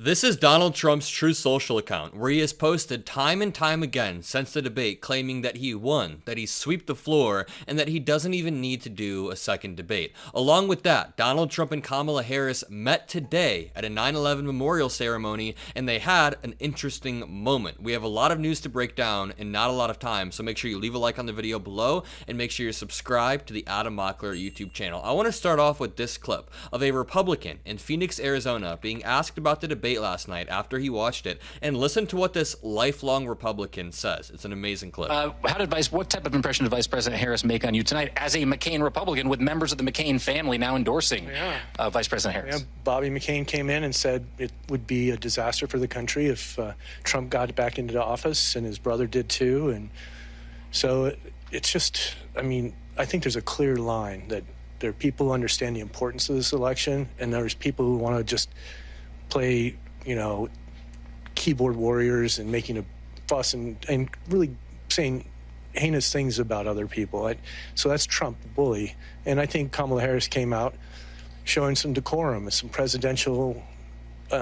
This is Donald Trump's Truth Social account, where he has posted time and time again since the debate claiming that he won, that he swept the floor, and that he doesn't even need to do a second debate. Along with that, Donald Trump and Kamala Harris met today at a 9/11 memorial ceremony, and they had an interesting moment. We have a lot of news to break down and not a lot of time, so make sure you leave a like on the video below and make sure you're subscribed to the Mockler YouTube channel. I want to start off with this clip of a Republican in Phoenix, Arizona being asked about the debate last night after he watched it, and listen to what this lifelong Republican says. It's an amazing clip. What type of impression did Vice President Harris make on you tonight as a McCain Republican, with members of the McCain family now endorsing Vice President Harris? Yeah, Bobby McCain came in and said it would be a disaster for the country if Trump got back into the office, and his brother did too. And so it's just, I mean, I think there's a clear line that there are people who understand the importance of this election, and there's people who want to just play, keyboard warriors and making a fuss and really saying heinous things about other people. So that's Trump, the bully. And I think Kamala Harris came out showing some decorum and some presidential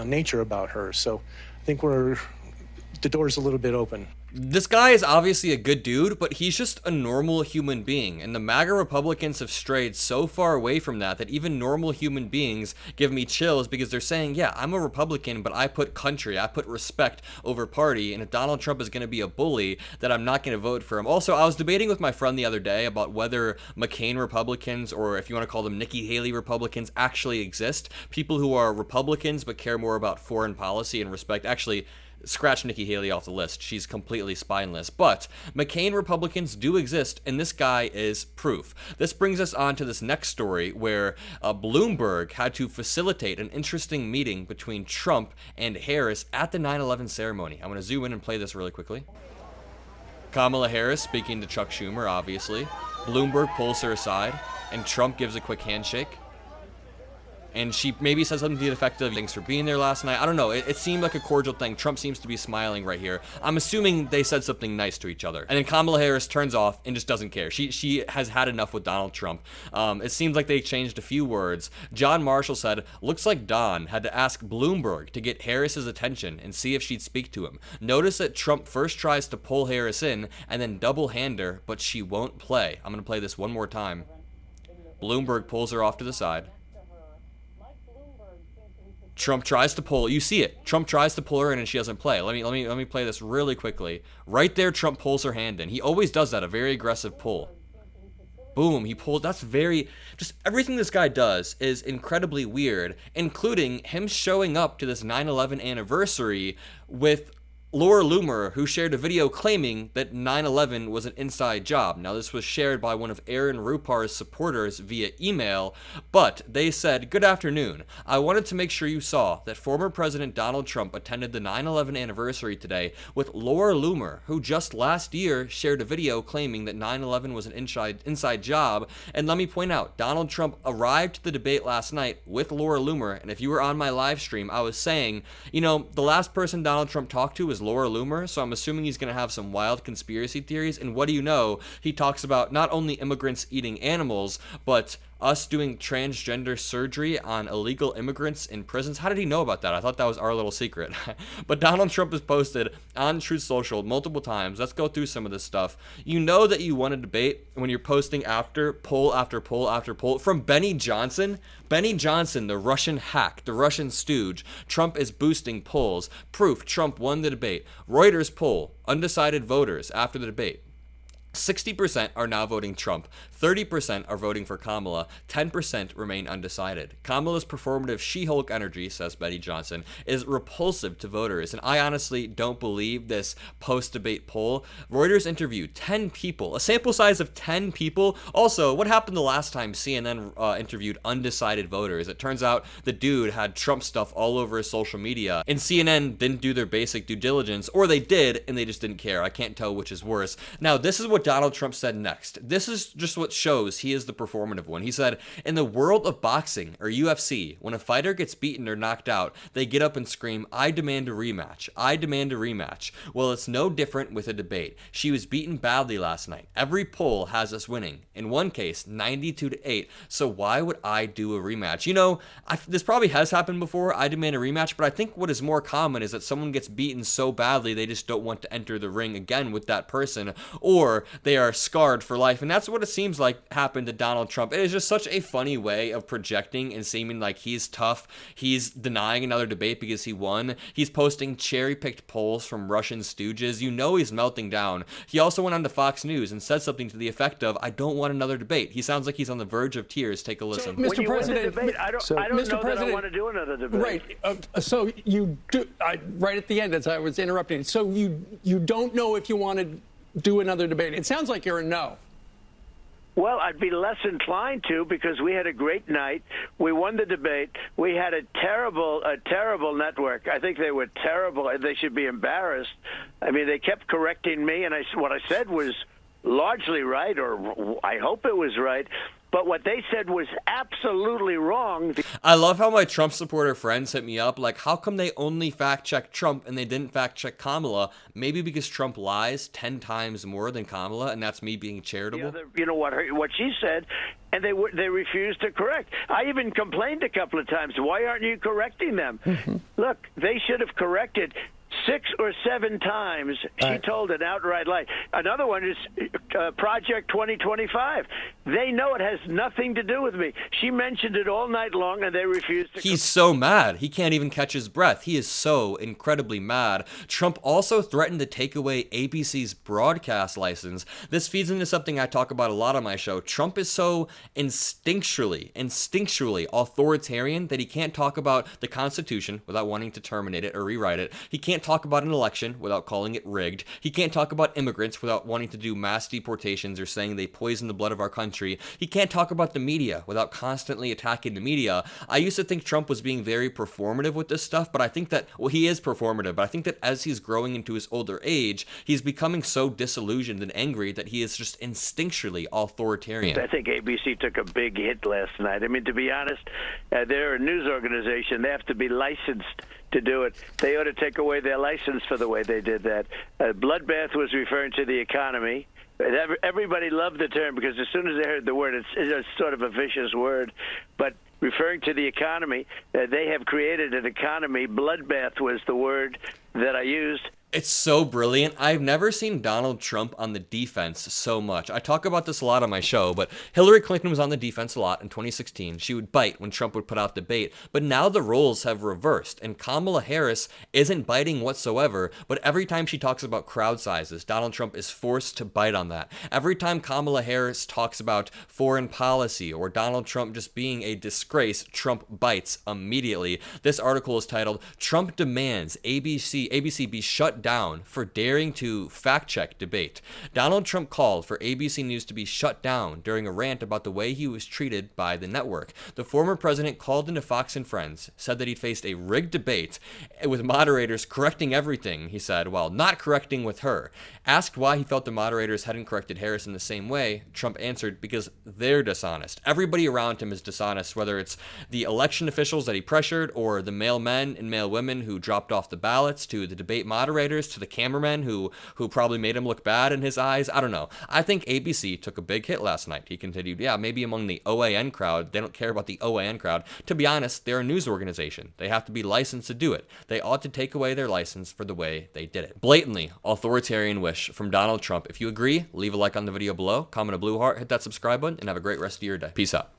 nature about her. So I think the door's a little bit open. This guy is obviously a good dude, but he's just a normal human being, and the MAGA Republicans have strayed so far away from that even normal human beings give me chills, because they're saying, yeah, I'm a Republican, but I put country, I put respect over party, and if Donald Trump is going to be a bully, that I'm not going to vote for him. Also, I was debating with my friend the other day about whether McCain Republicans, or if you want to call them Nikki Haley Republicans, actually exist. People who are Republicans but care more about foreign policy and respect. Actually, scratch Nikki Haley off the list. She's completely spineless. But McCain Republicans do exist, and this guy is proof. This brings us on to this next story where Bloomberg had to facilitate an interesting meeting between Trump and Harris at the 9/11 ceremony. I'm going to zoom in and play this really quickly. Kamala Harris speaking to Chuck Schumer, obviously. Bloomberg pulls her aside, and Trump gives a quick handshake. And she maybe says something to the effect of, thanks for being there last night. I don't know. It seemed like a cordial thing. Trump seems to be smiling right here. I'm assuming they said something nice to each other. And then Kamala Harris turns off and just doesn't care. She has had enough with Donald Trump. It seems like they exchanged a few words. John Marshall said, looks like Don had to ask Bloomberg to get Harris's attention and see if she'd speak to him. Notice that Trump first tries to pull Harris in and then double-hand her, but she won't play. I'm going to play this one more time. Bloomberg pulls her off to the side. Trump tries to pull, you see it. Trump tries to pull her in and she doesn't play. Let me play this really quickly. Right there, Trump pulls her hand in. He always does that, a very aggressive pull. Boom, he pulled. That's just everything this guy does is incredibly weird, including him showing up to this 9/11 anniversary with Laura Loomer, who shared a video claiming that 9/11 was an inside job. Now, this was shared by one of Aaron Rupar's supporters via email, but they said, good afternoon. I wanted to make sure you saw that former President Donald Trump attended the 9/11 anniversary today with Laura Loomer, who just last year shared a video claiming that 9/11 was an inside job. And let me point out, Donald Trump arrived to the debate last night with Laura Loomer, and if you were on my live stream, I was saying, the last person Donald Trump talked to was Laura Loomer, so I'm assuming he's going to have some wild conspiracy theories. And what do you know? He talks about not only immigrants eating animals, but us doing transgender surgery on illegal immigrants in prisons. How did he know about that? I thought that was our little secret. But Donald Trump has posted on Truth Social multiple times. Let's go through some of this stuff. You know that you won a debate when you're posting after poll after poll after poll from Benny Johnson. Benny Johnson, the Russian hack, the Russian stooge. Trump is boosting polls. Proof Trump won the debate. Reuters poll, undecided voters after the debate. 60% are now voting Trump, 30% are voting for Kamala, 10% remain undecided. Kamala's performative She-Hulk energy, says Betty Johnson, is repulsive to voters, and I honestly don't believe this post-debate poll. Reuters interviewed 10 people, a sample size of 10 people. Also, what happened the last time CNN interviewed undecided voters? It turns out the dude had Trump stuff all over his social media, and CNN didn't do their basic due diligence, or they did, and they just didn't care. I can't tell which is worse. Now, this is what what Donald Trump said next. This is just what shows he is the performative one. He said, in the world of boxing, or UFC, when a fighter gets beaten or knocked out, they get up and scream, I demand a rematch. I demand a rematch. Well, it's no different with a debate. She was beaten badly last night. Every poll has us winning. In one case, 92-8. So why would I do a rematch? You know, this probably has happened before. I demand a rematch, but I think what is more common is that someone gets beaten so badly they just don't want to enter the ring again with that person, or they are scarred for life. And that's what it seems like happened to Donald Trump. It is just such a funny way of projecting and seeming like he's tough. He's denying another debate because he won. He's posting cherry-picked polls from Russian stooges. You know he's melting down. He also went on to Fox News and said something to the effect of, I don't want another debate. He sounds like he's on the verge of tears. Take a listen. So, Mr. President, debate, I don't know that I want to do another debate. Right. So you do, right at the end, as I was interrupting, so you don't know if you want to do another debate. It sounds like you're a no. Well, I'd be less inclined to, because we had a great night. We won the debate. We had a terrible network. I think they were terrible. They should be embarrassed. I mean, they kept correcting me, and what I said was largely right, or I hope it was right. But what they said was absolutely wrong. I love how my Trump supporter friends hit me up like, how come they only fact-check Trump and they didn't fact-check Kamala? Maybe because Trump lies 10 times more than Kamala, and that's me being charitable. You know what she said, and they refused to correct. I even complained a couple of times. Why aren't you correcting them? Look, they should have corrected 6 or 7 times. She told an outright lie. Another one is Project 2025. They know it has nothing to do with me. She mentioned it all night long, and they refused to. He's so mad. He can't even catch his breath. He is so incredibly mad. Trump also threatened to take away ABC's broadcast license. This feeds into something I talk about a lot on my show. Trump is so instinctually authoritarian that he can't talk about the Constitution without wanting to terminate it or rewrite it. He can't talk about an election without calling it rigged. He can't talk about immigrants without wanting to do mass deportations or saying they poison the blood of our country. He can't talk about the media without constantly attacking the media. I used to think Trump was being very performative with this stuff, but I think that, well, he is performative, but I think that as he's growing into his older age, he's becoming so disillusioned and angry that he is just instinctually authoritarian. I think ABC took a big hit last night. I mean, to be honest, they're a news organization. They have to be licensed to do it. They ought to take away their license for the way they did that. Bloodbath was referring to the economy. Everybody loved the term because as soon as they heard the word, it's sort of a vicious word. But referring to the economy, they have created an economy. Bloodbath was the word that I used. It's so brilliant. I've never seen Donald Trump on the defense so much. I talk about this a lot on my show, but Hillary Clinton was on the defense a lot in 2016. She would bite when Trump would put out debate, but now the roles have reversed, and Kamala Harris isn't biting whatsoever, but every time she talks about crowd sizes, Donald Trump is forced to bite on that. Every time Kamala Harris talks about foreign policy or Donald Trump just being a disgrace, Trump bites immediately. This article is titled, Trump Demands ABC be shut down for daring to fact-check debate. Donald Trump called for ABC News to be shut down during a rant about the way he was treated by the network. The former president called into Fox and Friends, said that he'd faced a rigged debate with moderators correcting everything, he said, while not correcting with her. Asked why he felt the moderators hadn't corrected Harris in the same way, Trump answered, because they're dishonest. Everybody around him is dishonest, whether it's the election officials that he pressured or the male men and male women who dropped off the ballots to the debate moderators to the cameramen who probably made him look bad in his eyes. I don't know. I think ABC took a big hit last night. He continued, yeah, maybe among the OAN crowd. They don't care about the OAN crowd. To be honest, they're a news organization. They have to be licensed to do it. They ought to take away their license for the way they did it. Blatantly authoritarian wish from Donald Trump. If you agree, leave a like on the video below, comment a blue heart, hit that subscribe button, and have a great rest of your day. Peace out.